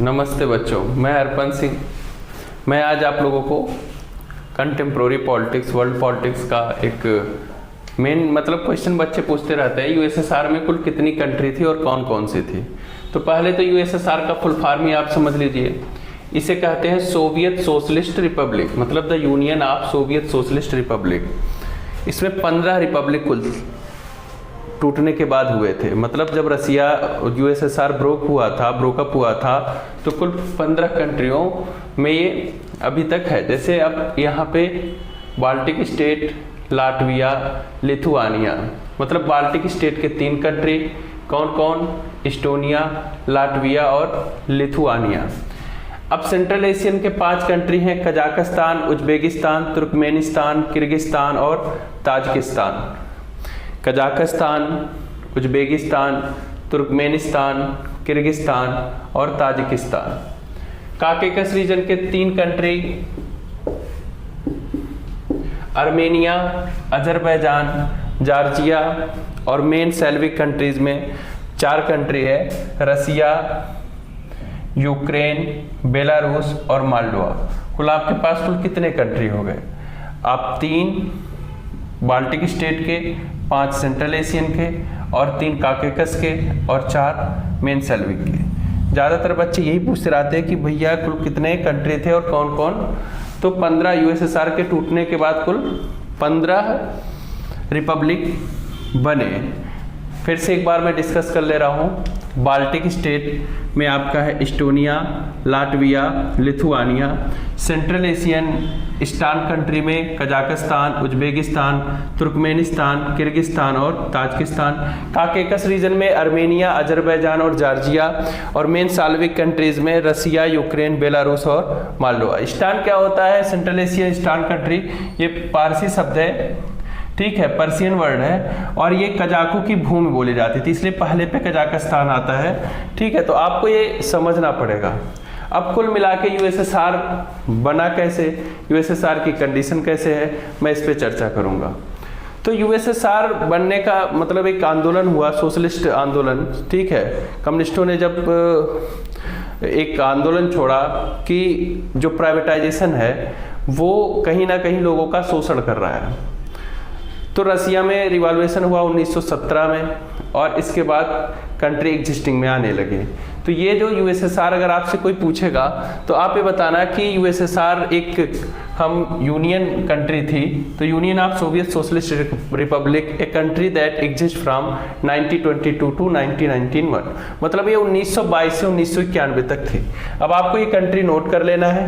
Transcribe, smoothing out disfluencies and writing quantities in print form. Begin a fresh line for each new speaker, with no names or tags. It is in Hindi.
नमस्ते बच्चों, मैं अर्पण सिंह। मैं आज आप लोगों को कंटेम्प्रोरी पॉलिटिक्स, वर्ल्ड पॉलिटिक्स का एक मेन क्वेश्चन बच्चे पूछते रहते हैं। यूएसएसआर में कुल कितनी कंट्री थी और कौन कौन सी थी। तो पहले तो यूएसएसआर का फुल फॉर्म ही आप समझ लीजिए। इसे कहते हैं सोवियत सोशलिस्ट रिपब्लिक, मतलब the union of Soviet socialist Republic. इसमें 15 रिपब्लिक कुल टूटने के बाद हुए थे। मतलब जब रसिया यूएसएसआर ब्रोकअप हुआ था तो कुल 15 कंट्रियों में ये अभी तक है। जैसे अब यहाँ पे बाल्टिक स्टेट, लाटविया, लिथुआनिया, मतलब बाल्टिक स्टेट के 3 कंट्री कौन कौन, इस्टोनिया, लाटविया और लिथुआनिया। अब सेंट्रल एशियन के 5 कंट्री हैं, कजाकिस्तान, उज्बेकिस्तान, तुर्कमेनिस्तान, किर्गिस्तान और Tajikistan. Kazakhstan, Uzbekistan, Turkmenistan, Kyrgyzstan और ताजिकिस्तान। काकेकस रीजन के 3 कंट्री, आर्मेनिया, अजरबैजान, जॉर्जिया और मेन स्लेविक कंट्रीज में 4 कंट्री है, रसिया, यूक्रेन, बेलारूस और मोल्डोवा। कुल आपके पास कुल कितने कंट्री हो गए? आप 3 बाल्टिक स्टेट के, 5 सेंट्रल एशियन के और 3 काकेकस के और 4 मेन स्लेविक के। ज़्यादातर बच्चे यही पूछते रहते हैं कि भैया कुल कितने कंट्री थे और कौन कौन। तो 15 यूएसएसआर के टूटने के बाद कुल 15 रिपब्लिक बने। फिर से एक बार मैं डिस्कस कर ले रहा हूँ। बाल्टिक स्टेट में आपका है Estonia, Latvia, Lithuania. Central Asian eastern country में कजाकिस्तान, उज्बेकिस्तान, तुर्कमेनिस्तान, किर्गिस्तान और ताजिकिस्तान। काकेकस रीजन में आर्मेनिया, अजरबैजान और जॉर्जिया। और मेन स्लाविक कंट्रीज में रसिया, यूक्रेन, बेलारूस और मोल्डोवा। ईस्टर्न क्या होता है? सेंट्रल एशियन ईस्टर्न कंट्री, ये पारसी शब्द है, ठीक है, पर्शियन वर्ड है और ये कजाकों की भूमि बोली जाती थी, इसलिए पहले पे कजाकिस्तान आता है, ठीक है। तो आपको ये समझना पड़ेगा। अब कुल मिला के यूएसएसआर बना कैसे, यूएसएसआर की कंडीशन कैसे है, मैं इस पे चर्चा करूंगा। तो यूएसएसआर बनने का मतलब एक आंदोलन हुआ, सोशलिस्ट आंदोलन, ठीक है। कम्युनिस्टों ने जब एक आंदोलन छोड़ा कि जो प्राइवेटाइजेशन है वो कहीं ना कहीं लोगों का शोषण कर रहा है। तो रसिया में रिवॉल्यूशन हुआ 1917 में और इसके बाद कंट्री एग्जिस्टिंग में आने लगे। तो ये जो यूएसएसआर, अगर आपसे कोई पूछेगा तो आप ये बताना कि यूएसएसआर एक हम यूनियन कंट्री थी, तो union of Soviet socialist republic, a country that exist from 1922 to 1991। मतलब ये 1922 से 1991 तक थी। अब आपको ये कंट्री नोट कर लेना है।